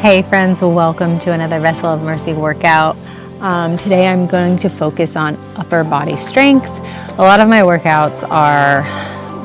Hey friends, welcome to another Vessel of Mercy workout. Today I'm going to focus on upper body strength. A lot of my workouts are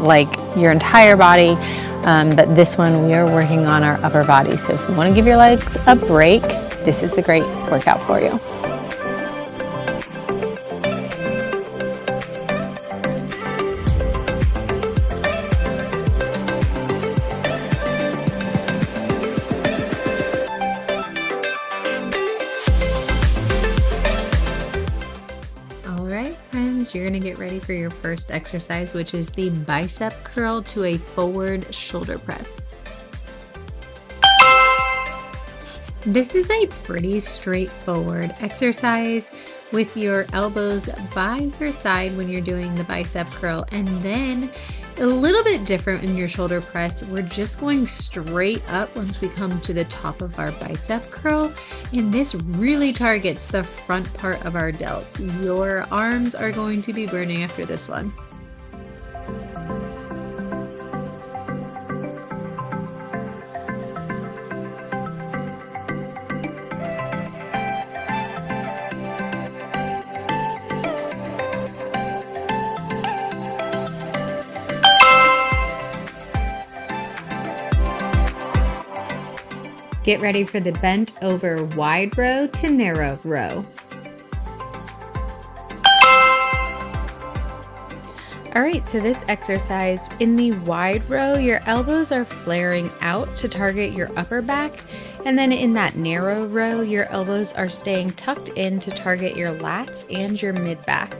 like your entire body, but this one we are working on our upper body. So if you want to give your legs a break, this is a great workout for you. You're going to get ready for your first exercise, which is the bicep curl to a forward shoulder press. This is a pretty straightforward exercise with your elbows by your side when you're doing the bicep curl, and then a little bit different in your shoulder press. We're just going straight up once we come to the top of our bicep curl, and this really targets the front part of our delts. Your arms are going to be burning after this one. Get ready for the bent over wide row to narrow row. All right, so this exercise, in the wide row, your elbows are flaring out to target your upper back. And then in that narrow row, your elbows are staying tucked in to target your lats and your mid back.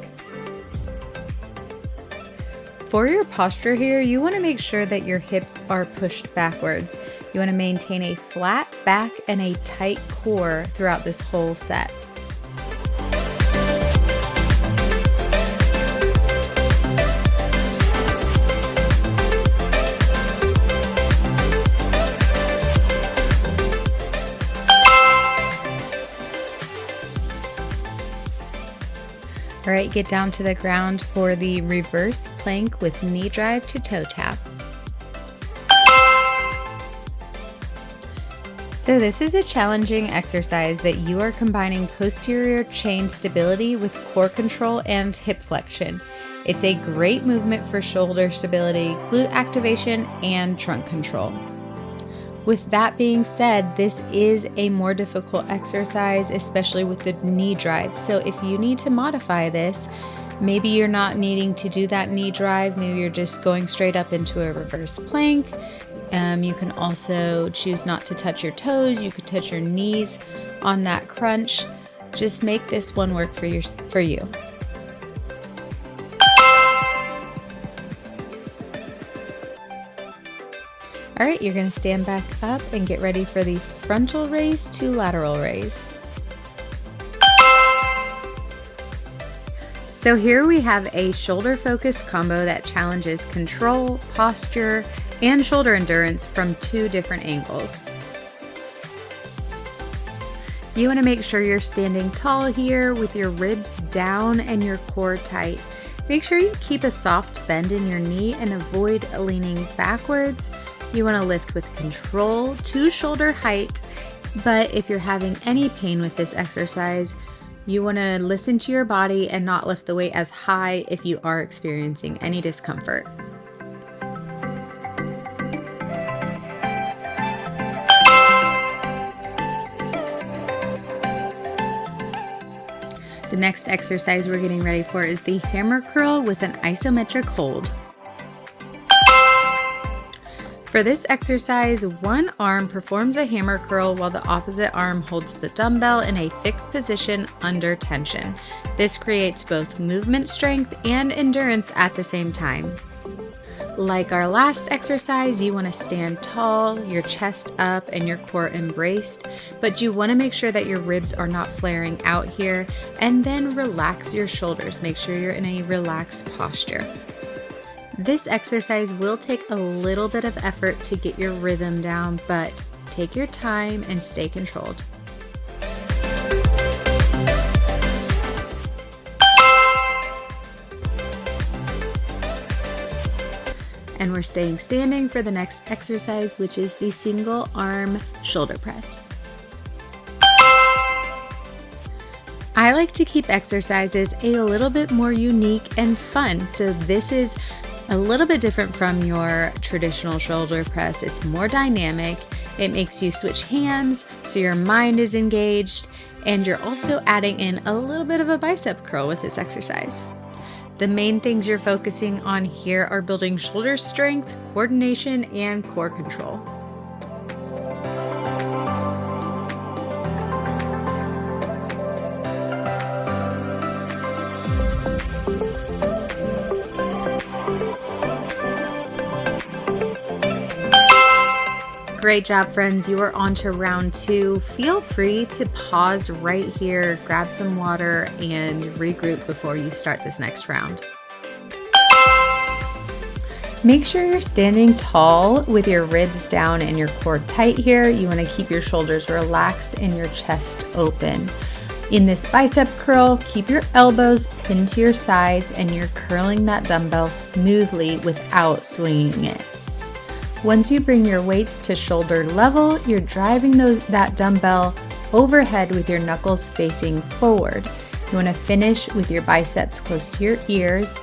For your posture here, you want to make sure that your hips are pushed backwards. You want to maintain a flat back and a tight core throughout this whole set. All right, get down to the ground for the reverse plank with knee drive to toe tap. So this is a challenging exercise that you are combining posterior chain stability with core control and hip flexion. It's a great movement for shoulder stability, glute activation, and trunk control. With that being said, this is a more difficult exercise, especially with the knee drive. So if you need to modify this, maybe you're not needing to do that knee drive, maybe you're just going straight up into a reverse plank. You can also choose not to touch your toes. You could touch your knees on that crunch. Just make this one work for you. All right, you're going to stand back up and get ready for the frontal raise to lateral raise. So here we have a shoulder-focused combo that challenges control, posture, and shoulder endurance from two different angles. You want to make sure you're standing tall here with your ribs down and your core tight. Make sure you keep a soft bend in your knee and avoid leaning backwards. You want to lift with control to shoulder height, but if you're having any pain with this exercise, you want to listen to your body and not lift the weight as high if you are experiencing any discomfort. The next exercise we're getting ready for is the hammer curl with an isometric hold. For this exercise, one arm performs a hammer curl while the opposite arm holds the dumbbell in a fixed position under tension. This creates both movement strength and endurance at the same time. Like our last exercise, you want to stand tall, your chest up, and your core embraced, but you want to make sure that your ribs are not flaring out here, and then relax your shoulders. Make sure you're in a relaxed posture. This exercise will take a little bit of effort to get your rhythm down, but take your time and stay controlled. And we're staying standing for the next exercise, which is the single arm shoulder press. I like to keep exercises a little bit more unique and fun. So this is a little bit different from your traditional shoulder press. It's more dynamic. It makes you switch hands so your mind is engaged, and you're also adding in a little bit of a bicep curl with this exercise. The main things you're focusing on here are building shoulder strength, coordination, and core control. Great job, friends. You are on to round 2. Feel free to pause right here, grab some water, and regroup before you start this next round. Make sure you're standing tall with your ribs down and your core tight here. You want to keep your shoulders relaxed and your chest open. In this bicep curl, keep your elbows pinned to your sides and you're curling that dumbbell smoothly without swinging it. Once you bring your weights to shoulder level, you're driving that dumbbell overhead with your knuckles facing forward. You want to finish with your biceps close to your ears,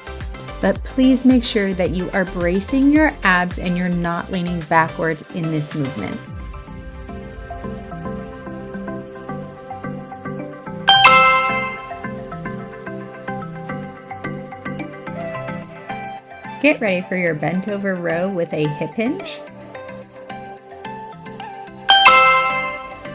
but please make sure that you are bracing your abs and you're not leaning backwards in this movement. Get ready for your bent over row with a hip hinge.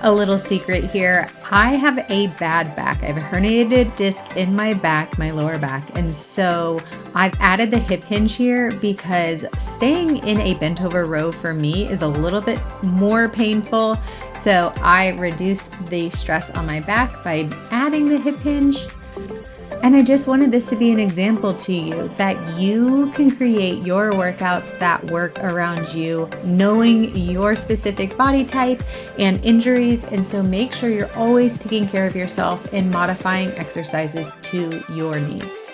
A little secret here, I have a bad back. I have a herniated disc in my back, my lower back, and so I've added the hip hinge here because staying in a bent over row for me is a little bit more painful. So I reduced the stress on my back by adding the hip hinge. And I just wanted this to be an example to you that you can create your workouts that work around you, knowing your specific body type and injuries. And so make sure you're always taking care of yourself and modifying exercises to your needs.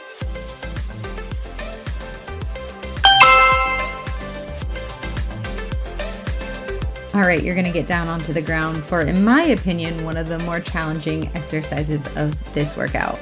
All right, you're going to get down onto the ground for, in my opinion, one of the more challenging exercises of this workout.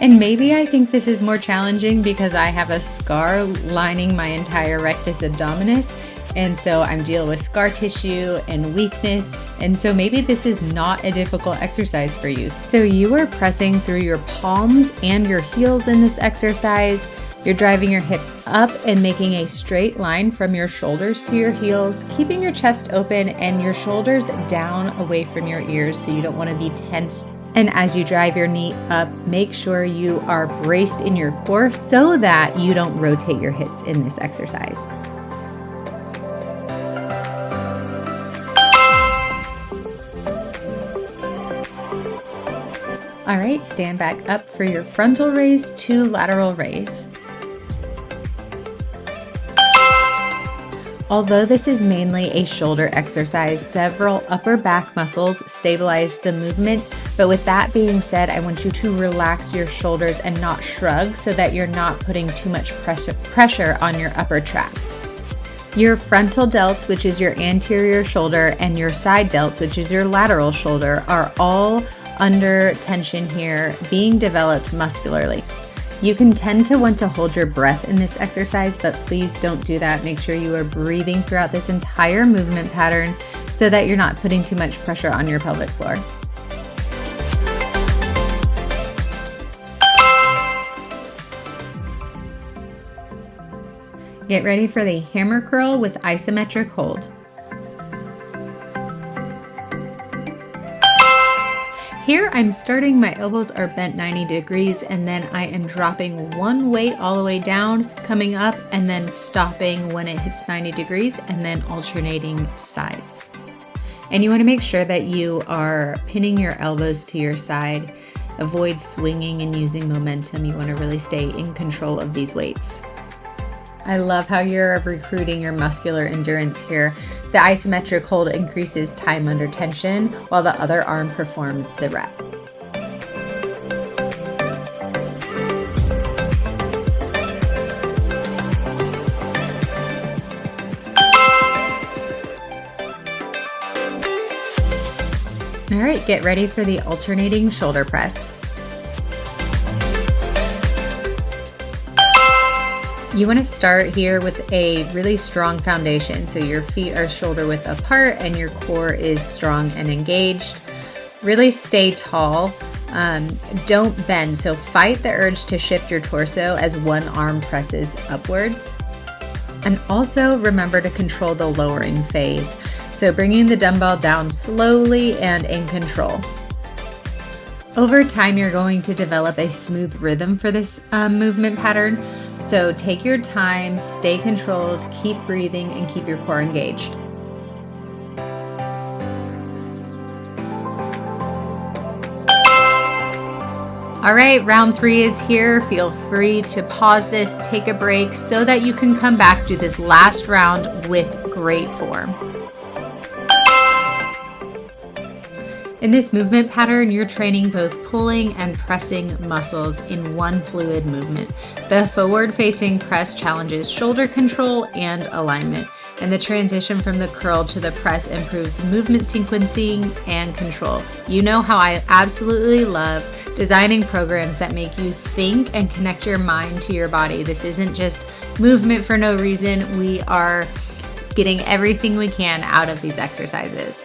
And maybe I think this is more challenging because I have a scar lining my entire rectus abdominis, and so I'm dealing with scar tissue and weakness, and so maybe this is not a difficult exercise for you. So you are pressing through your palms and your heels in this exercise. You're driving your hips up and making a straight line from your shoulders to your heels, keeping your chest open and your shoulders down away from your ears so you don't want to be tense. And as you drive your knee up, make sure you are braced in your core so that you don't rotate your hips in this exercise. All right, stand back up for your frontal raise to lateral raise. Although this is mainly a shoulder exercise, several upper back muscles stabilize the movement. But with that being said, I want you to relax your shoulders and not shrug so that you're not putting too much pressure on your upper traps. Your frontal delts, which is your anterior shoulder, and your side delts, which is your lateral shoulder, are all under tension here, being developed muscularly. You can tend to want to hold your breath in this exercise, but please don't do that. Make sure you are breathing throughout this entire movement pattern so that you're not putting too much pressure on your pelvic floor. Get ready for the hammer curl with isometric hold. Here I'm starting, my elbows are bent 90 degrees, and then I am dropping one weight all the way down, coming up, and then stopping when it hits 90 degrees, and then alternating sides. And you want to make sure that you are pinning your elbows to your side. Avoid swinging and using momentum. You want to really stay in control of these weights. I love how you're recruiting your muscular endurance here. The isometric hold increases time under tension while the other arm performs the rep. All All right, get ready for the alternating shoulder press. You want to start here with a really strong foundation. So your feet are shoulder width apart and your core is strong and engaged. Really stay tall. Don't bend. So fight the urge to shift your torso as one arm presses upwards. And also remember to control the lowering phase. So bringing the dumbbell down slowly and in control. Over time, you're going to develop a smooth rhythm for this movement pattern. So take your time, stay controlled, keep breathing, and keep your core engaged. All right, round 3 is here. Feel free to pause this, take a break so that you can come back to this last round with great form. In this movement pattern, you're training both pulling and pressing muscles in one fluid movement. The forward-facing press challenges shoulder control and alignment, and the transition from the curl to the press improves movement sequencing and control. You know how I absolutely love designing programs that make you think and connect your mind to your body. This isn't just movement for no reason. We are getting everything we can out of these exercises.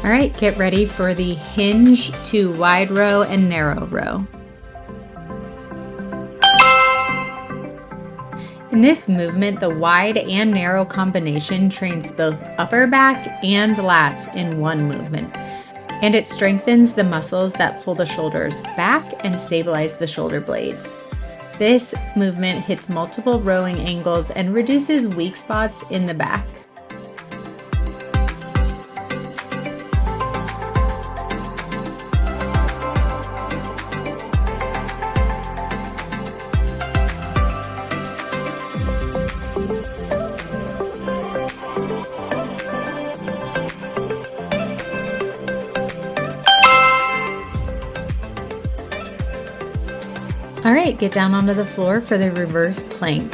All right, get ready for the hinge to wide row and narrow row. In this movement, the wide and narrow combination trains both upper back and lats in one movement, and it strengthens the muscles that pull the shoulders back and stabilize the shoulder blades. This movement hits multiple rowing angles and reduces weak spots in the back. All right, get down onto the floor for the reverse plank.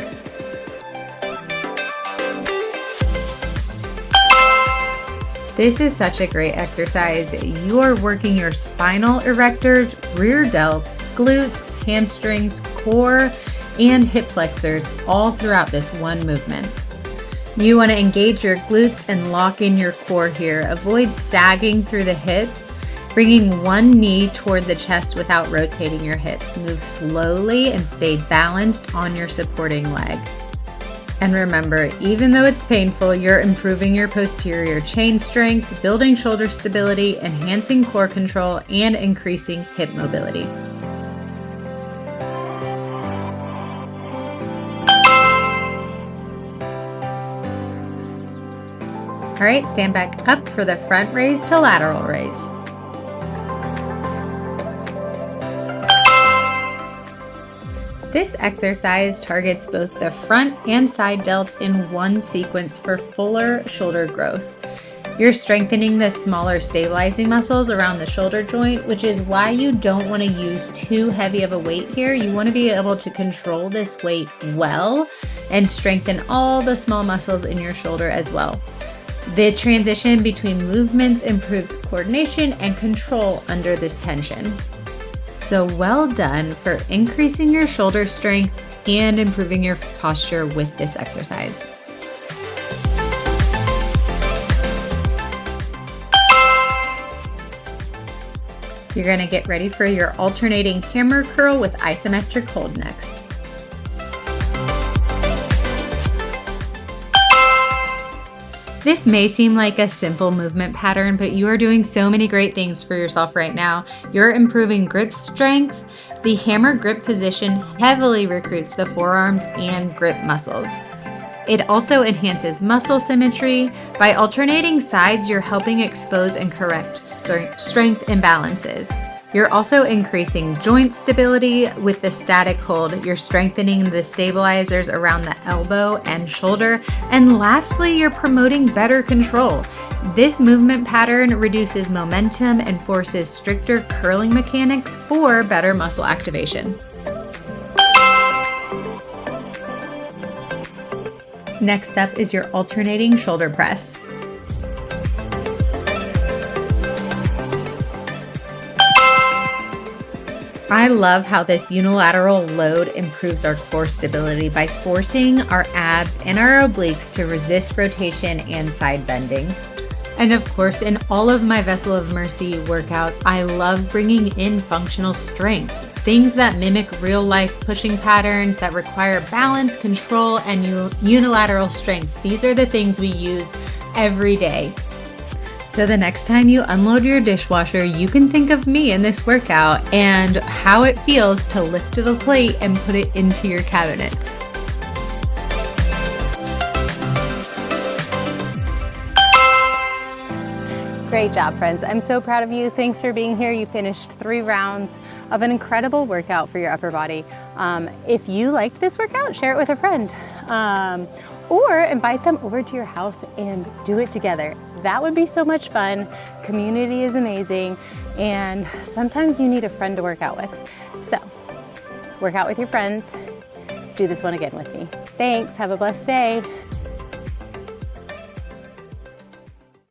This is such a great exercise. You are working your spinal erectors, rear delts, glutes, hamstrings, core, and hip flexors all throughout this one movement. You want to engage your glutes and lock in your core here. Avoid sagging through the hips. Bringing one knee toward the chest without rotating your hips. Move slowly and stay balanced on your supporting leg. And remember, even though it's painful, you're improving your posterior chain strength, building shoulder stability, enhancing core control, and increasing hip mobility. All right, stand back up for the front raise to lateral raise. This exercise targets both the front and side delts in one sequence for fuller shoulder growth. You're strengthening the smaller stabilizing muscles around the shoulder joint, which is why you don't want to use too heavy of a weight here. You want to be able to control this weight well and strengthen all the small muscles in your shoulder as well. The transition between movements improves coordination and control under this tension. So well done for increasing your shoulder strength and improving your posture with this exercise. You're going to get ready for your alternating hammer curl with isometric hold next. This may seem like a simple movement pattern, but you are doing so many great things for yourself right now. You're improving grip strength. The hammer grip position heavily recruits the forearms and grip muscles. It also enhances muscle symmetry. By alternating sides, you're helping expose and correct strength imbalances. You're also increasing joint stability with the static hold. You're strengthening the stabilizers around the elbow and shoulder. And lastly, you're promoting better control. This movement pattern reduces momentum and forces stricter curling mechanics for better muscle activation. Next up is your alternating shoulder press. I love how this unilateral load improves our core stability by forcing our abs and our obliques to resist rotation and side bending. And of course, in all of my Vessel of Mercy workouts, I love bringing in functional strength. Things that mimic real-life pushing patterns that require balance, control, and unilateral strength. These are the things we use every day. So the next time you unload your dishwasher, you can think of me in this workout and how it feels to lift to the plate and put it into your cabinets. Great job, friends. I'm so proud of you. Thanks for being here. You finished 3 rounds of an incredible workout for your upper body. If you liked this workout, share it with a friend. Or invite them over to your house and do it together. That would be so much fun. Community is amazing, and sometimes you need a friend to work out with. So, work out with your friends. Do this one again with me. Thanks. Have a blessed day.